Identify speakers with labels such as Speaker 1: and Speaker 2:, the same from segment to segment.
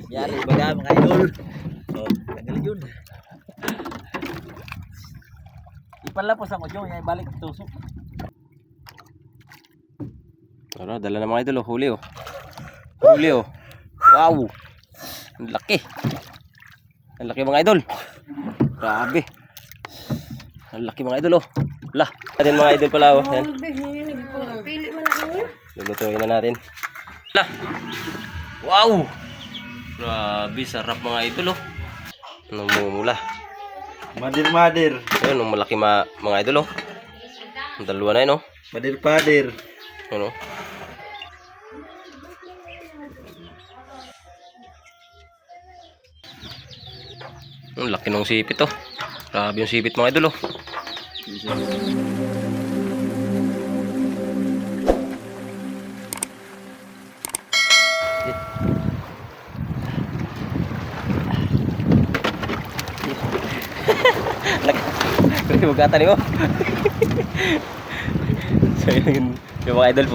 Speaker 1: Yan, baga mga idol. So, tagal yun. Ipalapos ang udyo, yan balik tusok.
Speaker 2: Tara, dala na mga idol, oh. Huli, oh. Huli, oh. Wow. Ang laki. Ang laki mga idol. Grabe. Ang laki mga idol, oh. Wala. Atin mga idol pala, oh. Yan. Lulutuin na natin. Wala. Wow. Grabe, sarap mga idol, oh. Namumula.
Speaker 1: Madir.
Speaker 2: Ayun, ang malaki mga idol, oh. Ang dalawa na yun, oh.
Speaker 1: Padir.
Speaker 2: Ano? Ang laki ng sipit, oh. Grabe yung sipit mga idol, oh. Laki magkatan mo. So yung mga idol,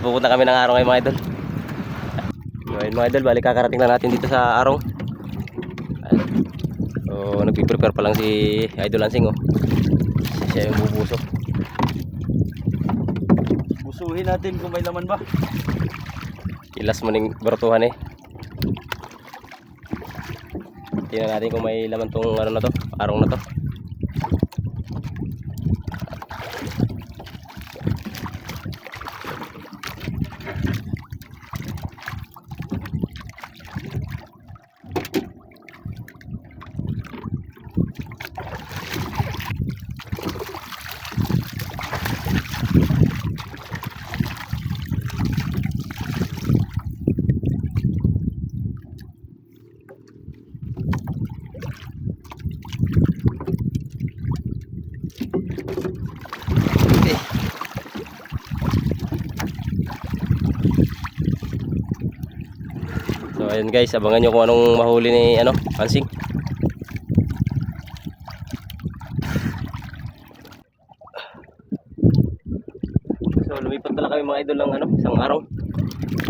Speaker 2: pupunta kami ng Arong mga idol. Ngayon mga idol, balik kakarating na natin dito sa Arong. So nagpiprepare pa lang si Idol Lansing, oh. Siya yung bubusok.
Speaker 1: Busuhin natin kung may laman ba.
Speaker 2: Ilas mo ning bertuhan, eh. Tingnan natin kung may laman tong ano na to, Arong na to. So ayun guys, abangan nyo kung anong mahuli ni Lansing. So lumipat na lang kami mga idol ng isang araw.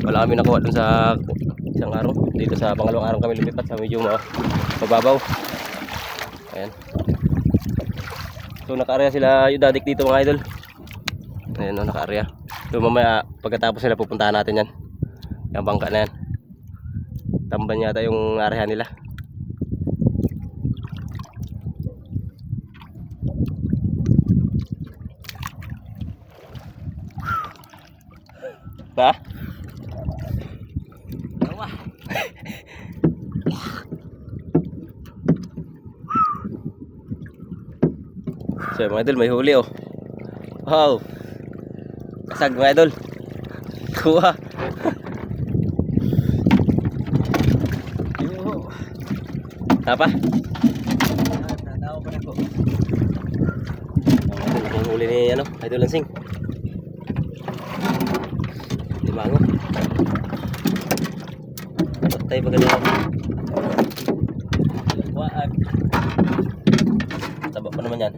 Speaker 2: Wala kami nakuha dun sa isang araw. Dito sa pangalawang araw kami lumipat sa medyo mababaw. Ayan. So naka-area sila yung dadik dito mga idol. Ayan, naka-area. So mamaya pagkatapos nila pupuntahan natin yan. Yung bangka na yan. Tamban yata yung area nila. Ha?
Speaker 1: Dalawa.
Speaker 2: So mga idol, may huli, oh. Wow. Kasag mga idol. Kuha. Apa?
Speaker 1: Tatawa pa na ko.
Speaker 2: Ang huli ni Idol Lansing. Limango. Patay pa ganun.
Speaker 1: Waag.
Speaker 2: Taba pa naman yan.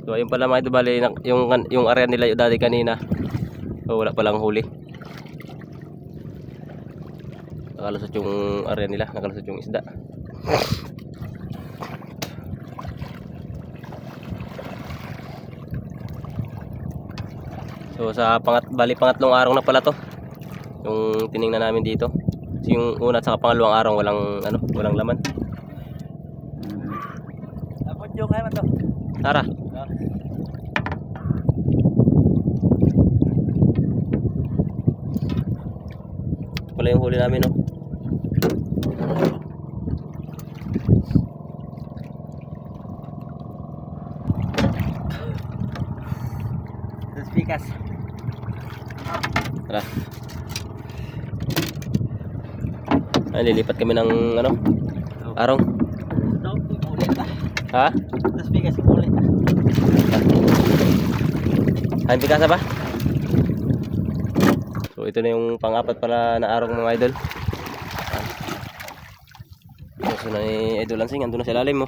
Speaker 2: So ayun pala mga idol, bali yung area nila yung dati kanina. So wala palang huli. Nakalusot yung area nila, nakalusot yung isda. So sa pangatlong araw na pala to yung tiningnan namin dito. Kasi yung una at saka pangalawang araw walang laman.
Speaker 1: Abot yung kaya man to.
Speaker 2: Tara. Pala yung huli namin, no.
Speaker 1: Dos pikas.
Speaker 2: Tara. Ay, lilipat kami ng Arong.
Speaker 1: Daw ulit ah.
Speaker 2: Ha?
Speaker 1: Dos pikas ulit ah.
Speaker 2: Ay, pikasa ba? So ito na yung pang-apat pala na Arong mga idol. So na ni Idol Lansing, andun na sa ilalim, mo.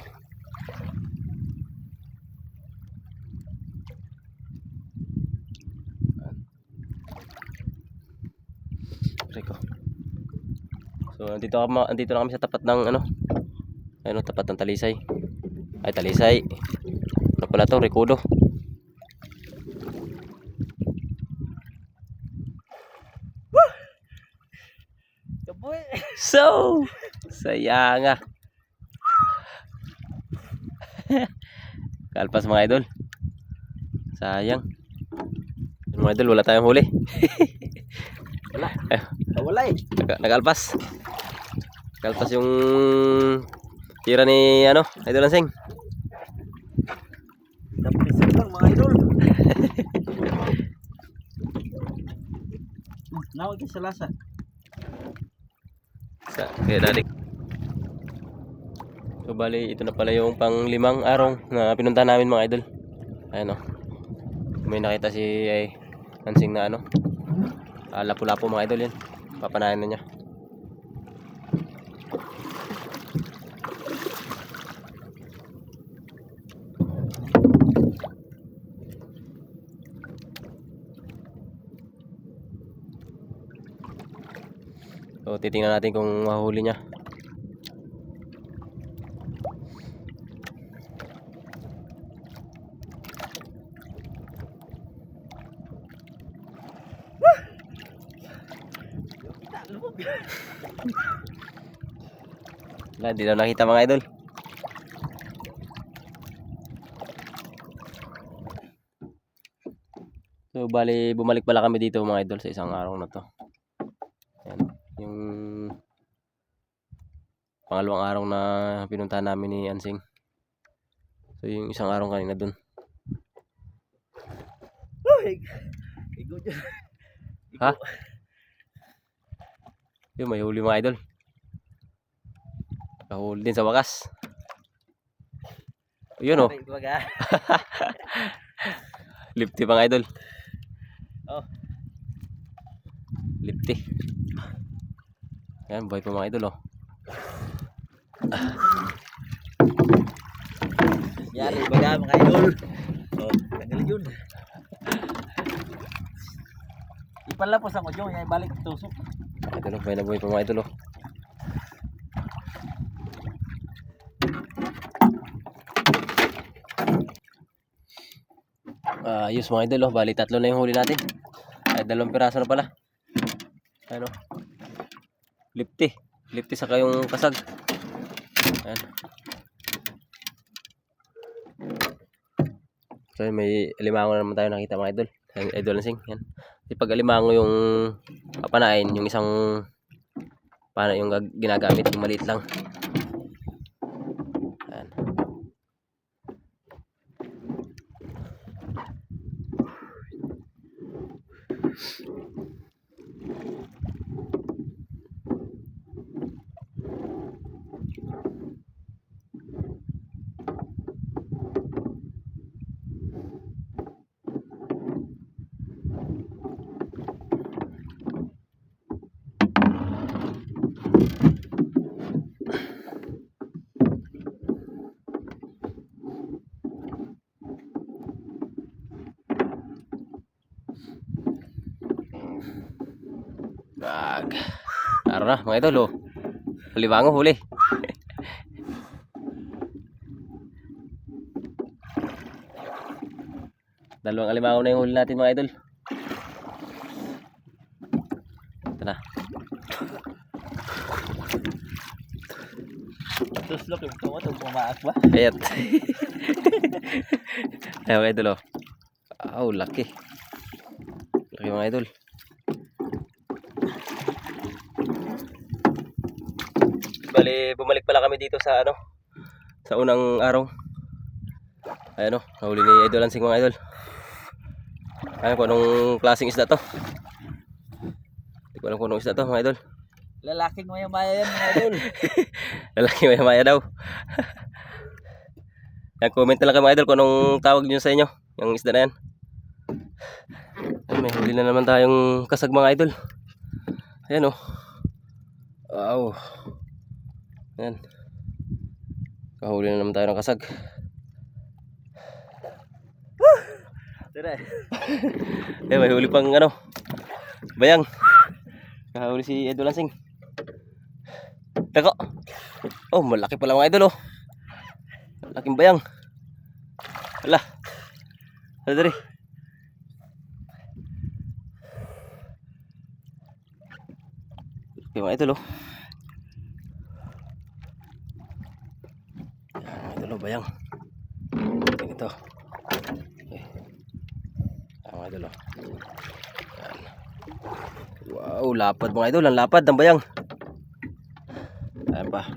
Speaker 2: Rico. So andito na kami sa tapat ng ano. Ayun, tapat ng Talisay. Ay, Talisay. Ano pala to? Recodo.
Speaker 1: Kaboy.
Speaker 2: So, saya nga. Kalpas mga idol. Sayang. Mga idol, wala tayong huli.
Speaker 1: Wala. Wala eh.
Speaker 2: Nagalpas. Nagalpas yung tira ni ano, Idol Lansing.
Speaker 1: Napisit lang mga idol. Nawag ka sa lasa.
Speaker 2: Kaya dadik. So bali, ito na pala yung pang-5 araw na pinunta namin mga idol. Ayan o. May nakita si Lansing na ano. Lapu-lapu mga idol yan. Papanayan na niya. So titingnan natin kung mahuli niya. Wala, hindi daw nakita mga idol. So bali bumalik pala kami dito mga idol sa isang araw na to. Ayan, yung pangalawang araw na pinuntahan namin ni Ansing. So yung isang araw kanina dun.
Speaker 1: Igo dyan.
Speaker 2: Ha? Yung may huli mga idol. Kahuli din sa wakas. Yun o. Lipti mga idol.
Speaker 1: Oh.
Speaker 2: Lipti. Yan, buhay pa mga idol oh.
Speaker 1: Yari baga mga idol. Oh, tagal yun. Ipalapos ang udyong, yan balik tusok.
Speaker 2: Idol oh, buhay na buhay pa mga idol oh. Ayos mga idol oh, bali 3 na yung huli natin. Ay 2 piraso na pala. Ano? Lipti. Lipti saka yung kasag. Ayan. So may alimango na naman tayo nakita mga idol. Yung Idol Lansing. Yan. Kasi pag alimango yung papanain, yung isang paano yung ginagamit, yung maliit lang. Ayan. Bag. Araw na mga idol oh. Alimango huli. Dalawang alimango na yung huli natin mga idol. Ito na.
Speaker 1: Terus lo kayak kamu tuh pemaaf ba?
Speaker 2: Ayat. Ayan mga idol oh. Oh, laki. Laki mga idol. Bali, bumalik pala kami dito sa ano, sa unang araw. Ayan o, nahuli ni Idol Lansing mga idol. Ayan kung anong klaseng isda to. Hindi ko alam kung anong isda to mga idol.
Speaker 1: Lalaking maya-maya yan mga idol.
Speaker 2: Lalaki maya-maya daw. Yan, comment na lang kayo mga idol kung anong tawag nyo sa inyo, yung isda na yan. Ay, may huli na naman tayong kasag mga idol. Ayan o. Wow. Ayan. Kahuli na naman tayo ng kasag.
Speaker 1: Tara.
Speaker 2: Eh, may huli pang ano, bayang. Kahuli si Idol Lansing. Tako. Oh, malaki pala mga idol oh. Malaking bayang. Wala. Ano dari? Okay, mga idol oh. Yan, mga idol oh, bayang. Ito. Okay. Yan, mga idol oh. Yan. Wow, lapad mga idol. Ang lapad ng bayang. Ayan pa.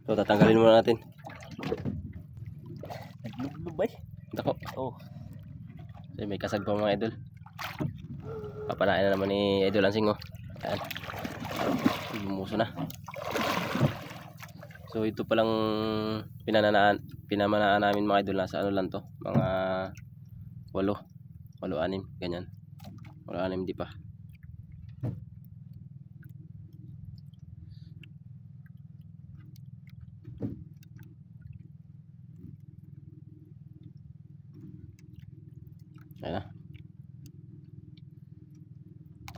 Speaker 2: So, tatanggalin muna natin.
Speaker 1: Naglubay.
Speaker 2: Dako. Oh. So, may kasag pa mga idol. Papanain na naman ni Idol Lansing oh. Ayan. Lumuso na. So, ito palang pinamanaan namin mga idol. Nasa ano lang to. Mga 8-6 ganyan. 8-6 di pa. Ayan na.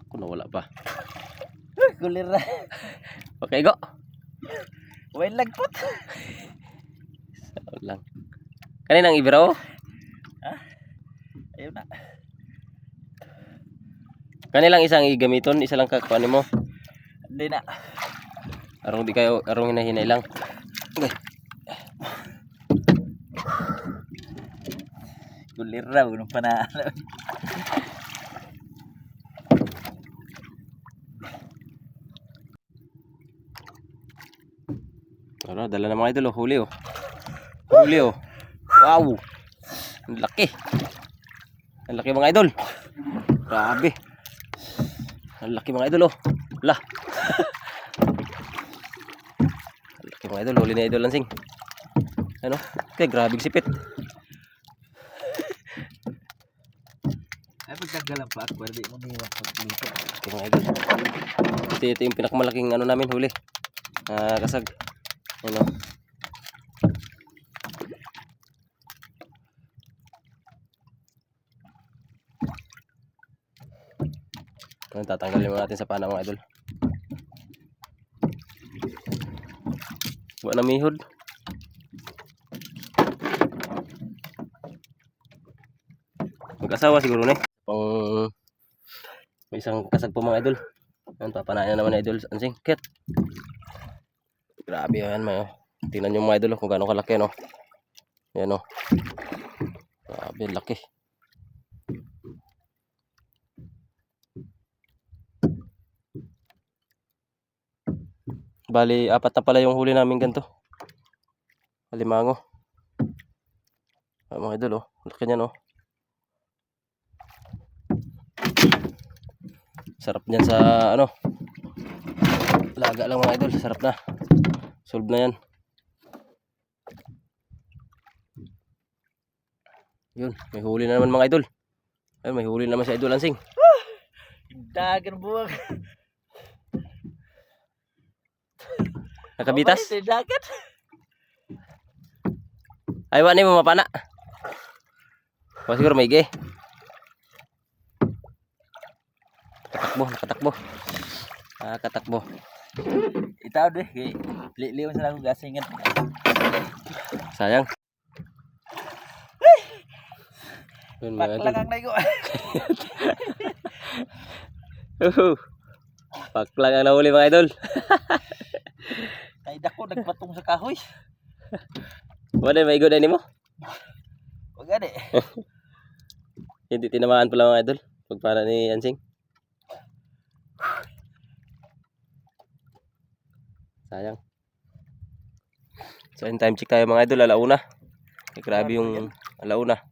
Speaker 2: Ako nawala pa.
Speaker 1: Kulir na.
Speaker 2: Okay, go.
Speaker 1: Way lagpot.
Speaker 2: So lang. Kaninang ibiraw?
Speaker 1: Ha? Ayun na.
Speaker 2: Kanilang isang igamiton, isa lang kakuan mo.
Speaker 1: Hindi na.
Speaker 2: Arong di kayo, arong hinahinay lang. Okay.
Speaker 1: Kulir na. Unong panaan.
Speaker 2: Ano, dala na mga idol oh, huli oh. Huli oh. Wow. Ang laki. Ang laki mga idol. Grabe. Ang laki mga idol oh. Lah. Ang laki mga idol, huli na Idol Lansing. Ano? Okay, grabe sipit.
Speaker 1: Ay, pagkagalang pa. Pwede mo niwan pag-lito.
Speaker 2: Okay mga idol. Ito yung pinakamalaking ano namin huli. Kasag. Ano? Tatanggalin mo natin sa pana mga idol. Buwan na mihod. Mag-asawa siguro na eh. Pang may isang kasag po mga idol. Yan, papanayan naman na Idol Lansing. Kit. Grabe yan mga. Tingnan nyo mga idol kung gaano kalaki no. Yan o. Grabe laki. Bali, 4 na pala yung huli namin ganito. Alimango. Mga idol oh. Laki niyan oh. Sarap niyan sa ano. Laga lang mga idol. Sarap na. Solve na yan. Yun. May huli na naman mga idol. Ayun, may huli naman si Idol Lansing.
Speaker 1: Dagan buwag.
Speaker 2: Nakabitas?
Speaker 1: Oh, dagat.
Speaker 2: Ay, wala mo mapana. O siguro may ige. Nakatakbo. Nakatakbo.
Speaker 1: Itaw deh. Liwan sa akong gasingan.
Speaker 2: Sayang. Yun, mga idol.
Speaker 1: Paklang ang naigo.
Speaker 2: Paklang ang nahuli mga idol.
Speaker 1: Ay dako nagpatong sa kahoy.
Speaker 2: Wala may good mo.
Speaker 1: Wag gani.
Speaker 2: Hindi tinamaan pala mga idol. Pagpana ni Lansing. Sayang. So in time check tayo mga idol, alauna. Grabe yung alauna.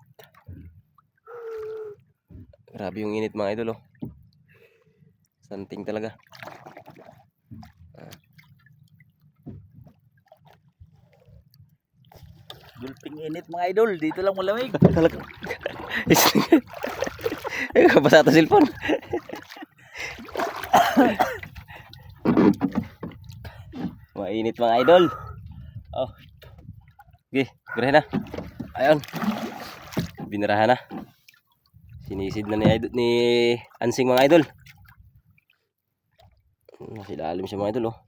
Speaker 2: Grabe yung init mga idol oh. Santing talaga.
Speaker 1: Gulping init mga idol. Dito lang malamig.
Speaker 2: Ay, basa ito cellphone. Mainit mga idol. Oh. Okay, gerahin na. Ayun. Binirahan na. Sinisid na ni Ansing mga idol. Nasa ilalim siya mga idol oh.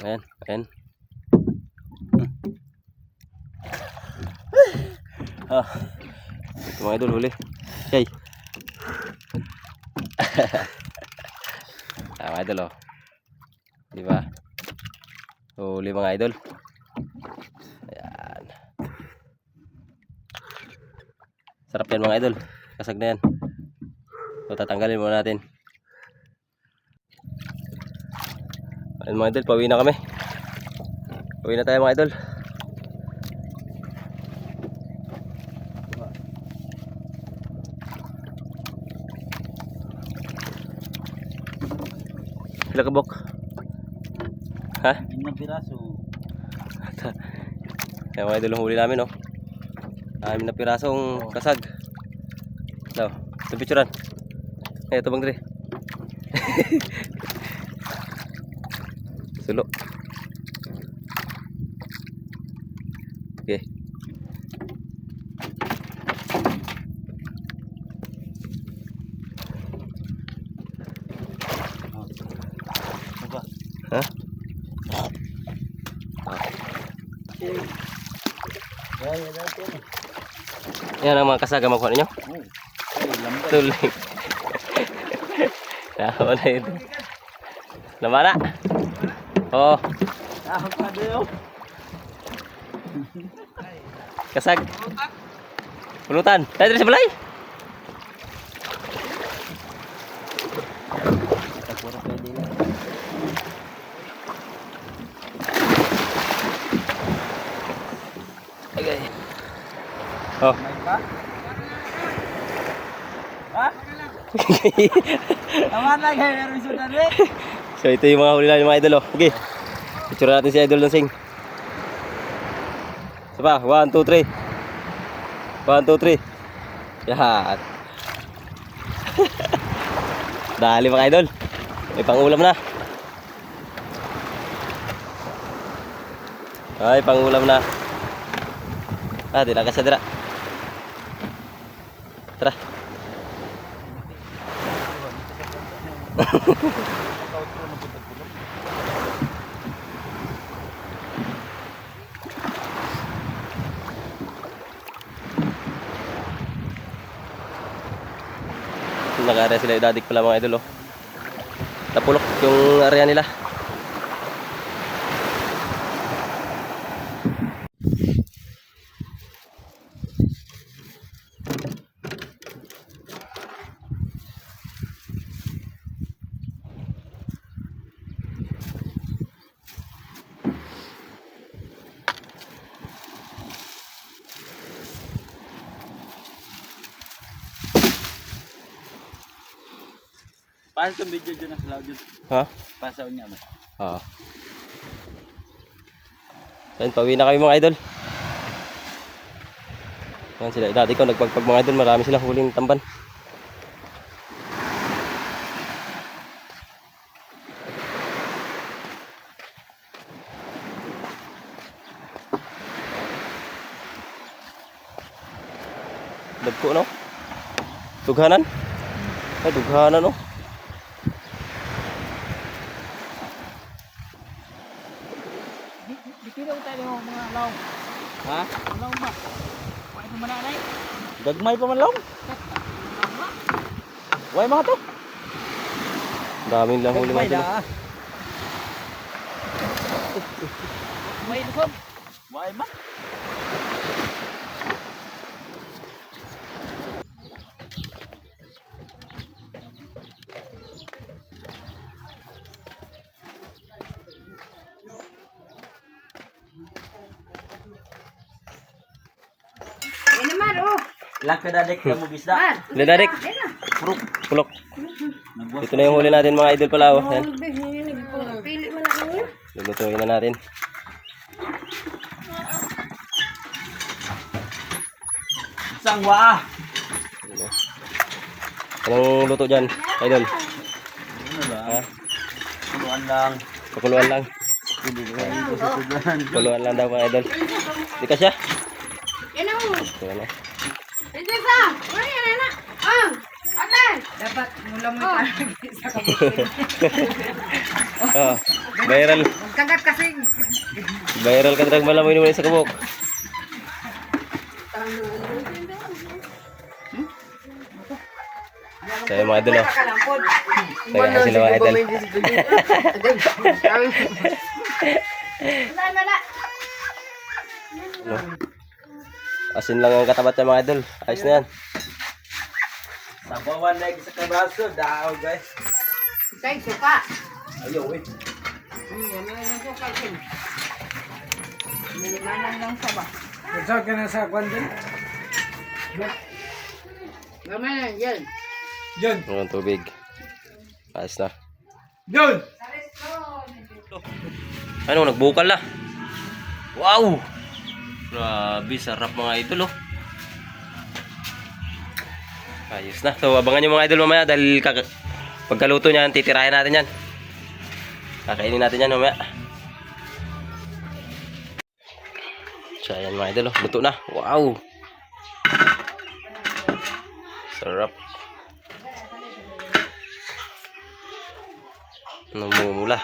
Speaker 2: Ayan, ayan. Ah, ito mga idol, huli. Yay. Mga idol, oh. Diba? Huli mga idol. Ayan. Sarap yan mga idol. Kasag na yan. So, tatanggalin muna natin. Ayan mga idol, pauwi na kami. Pauwi na tayo mga idol. Sila kabok. Ha?
Speaker 1: 5 piraso.
Speaker 2: Ayan mga idol, ang huli namin oh. 6 na pirasong kasag. No, ito picturean. Ito bang dre. Sulo. Okay.
Speaker 1: Apa?
Speaker 2: Ha? Yan ang mga kasaga makuha ninyo.
Speaker 1: Lambat.
Speaker 2: Tuling. Tama na ito. Namana. Oh,
Speaker 1: Ah, padayo.
Speaker 2: kasag. Pulutan. Tayo dito sa balay.
Speaker 1: Pura pwede lang.
Speaker 2: Okay. Oh.
Speaker 1: May pa? Ha? Aman lang kayo meron sudan rin.
Speaker 2: So ito yung mga huli namin mga idol oh. Okay. Picture natin si Idol ng Sing. Isa pa, 1, 2, 3. 1, 2, 3. Yan. Dali mga idol. May pangulam na. Ay, pangulam na. Ah, dila ka sa dira. Tara. Nag-area sila idadik pala mga idol oh. Napulok yung area nila.
Speaker 1: Paano itong video dyan sa loud yun?
Speaker 2: Ha?
Speaker 1: Pasaw niya mo.
Speaker 2: Oo. Yan, pauwi na kami mga idol. Yan sila, dati ko nagpagpag mga idol, marami silang huling tamban. Dagko no? Dughanan? Ay, dughanan no?
Speaker 1: Dikira ko tayo mga law. Ha? Law ba? Why pa mananay?
Speaker 3: Gagmay pa man lang. Way mga to.
Speaker 2: Daming lang huli mga idol.
Speaker 1: May lusob. Why ba?
Speaker 4: Yan naman, oh.
Speaker 1: Laka dadik ka mo bisda.
Speaker 4: Man,
Speaker 2: Lidarik. Pulok. Ito na yung huli natin mga idol pala oh. Yan.
Speaker 4: pili mo na ano.
Speaker 2: Lulutuin na natin.
Speaker 3: Sangwa.
Speaker 2: Anong luto dyan, idol?
Speaker 3: Ano ba?
Speaker 2: Ha?
Speaker 3: Tuluan lang.
Speaker 2: Pakuluan lang.
Speaker 3: Hindi ko susudan.
Speaker 2: Pakuluan lang daw mga idol. Di ka siya?
Speaker 4: Yan o.
Speaker 2: Ito na.
Speaker 4: Prinsesa! Ano yan, anak? Ah! Ate! Dapat mula mo ikalagay sa kabutin.
Speaker 2: Oh, viral.
Speaker 4: Kagat kasi.
Speaker 2: Viral ka talagang malamoy naman sa kabuk. Saya mga idol oh.
Speaker 4: Kalampod.
Speaker 2: Tagay sila mga idol.
Speaker 4: Mala.
Speaker 2: No? Asin lang ang katapat niya mga idol. Ayos na yan.
Speaker 3: Sabawan na sa kabraso. Daaw guys.
Speaker 4: Tay, suka.
Speaker 3: Ayaw eh.
Speaker 4: Yan na yung suka. Nilimanan lang sa ba?
Speaker 1: Saan ka na sa kwan din?
Speaker 4: Gamay na yan.
Speaker 1: Yun.
Speaker 2: Ang tubig. Ayos na.
Speaker 1: Yun.
Speaker 2: Ano, nagbukal na. Wow! Grabe, sarap mga idol oh. Ayos na. So, abangan nyo mga idol mamaya dahil pagkaluto niyan, titirahin natin yan. Kakainin natin yan mamaya. So, ayan mga idol oh. Luto na. Wow! Sarap. Namumula.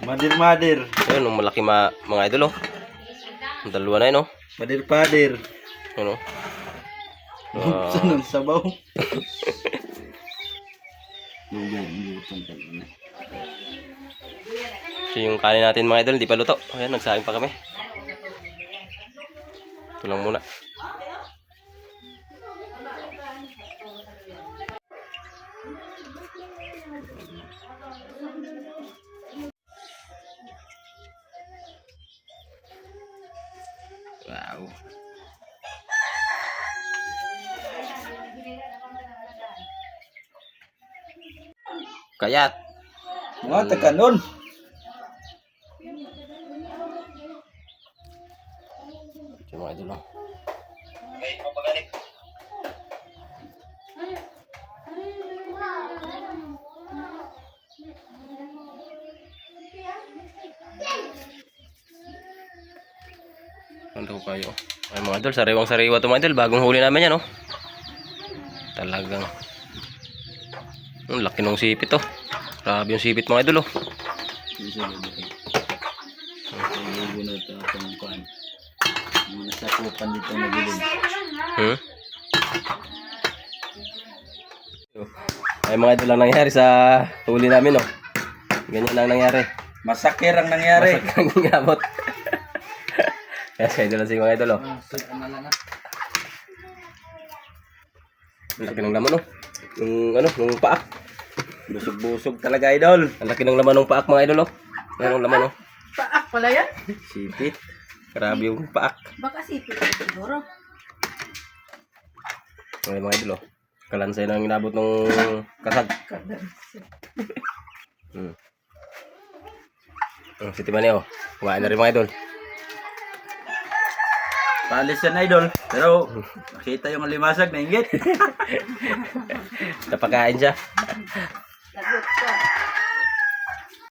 Speaker 3: Madir.
Speaker 2: Ayun, ang malaki mga idol oh. Ang dalawa na yun oh.
Speaker 3: Padir.
Speaker 2: Ano? Wow.
Speaker 3: Sunod sabaw. Lutong talaga.
Speaker 2: So yung kanin natin mga idol, hindi pa luto. Ayan, nagsaing pa kami. Ito lang muna. Wow. Kayat.
Speaker 3: Mga takanon.
Speaker 2: Ito mga idol oh. Ano kayo? Ay mga idol, sariwang sariwa ito mga idol. Bagong huli namin yan oh. Talagang ang laki ng sipit oh. Grabe yung sipit mga idol oh.
Speaker 3: Mga sakupan dito na gilid.
Speaker 2: Ay mga idol lang nangyari sa huli namin oh. Ganyan lang nangyari.
Speaker 3: Masakir ang nangyari.
Speaker 2: Masak ang gamot. Kaya sa idol lang si mga idol oh. Ang laki ng laman oh. Yung ano, yung paak.
Speaker 3: Busog-busog talaga idol.
Speaker 2: Ang laki ng laman ng paak mga idol oh. Yan ang laman oh.
Speaker 4: Paak pala yan?
Speaker 2: Sipit. Grabe yung paak.
Speaker 4: Baka sipit siguro.
Speaker 2: Ay mga idol oh. Kalansay na ang inabot ng kasag. Si Timani oh. Kumain na rin mga idol.
Speaker 3: Palis yan idol. Pero nakita yung limasag na inggit.
Speaker 2: Napakain siya.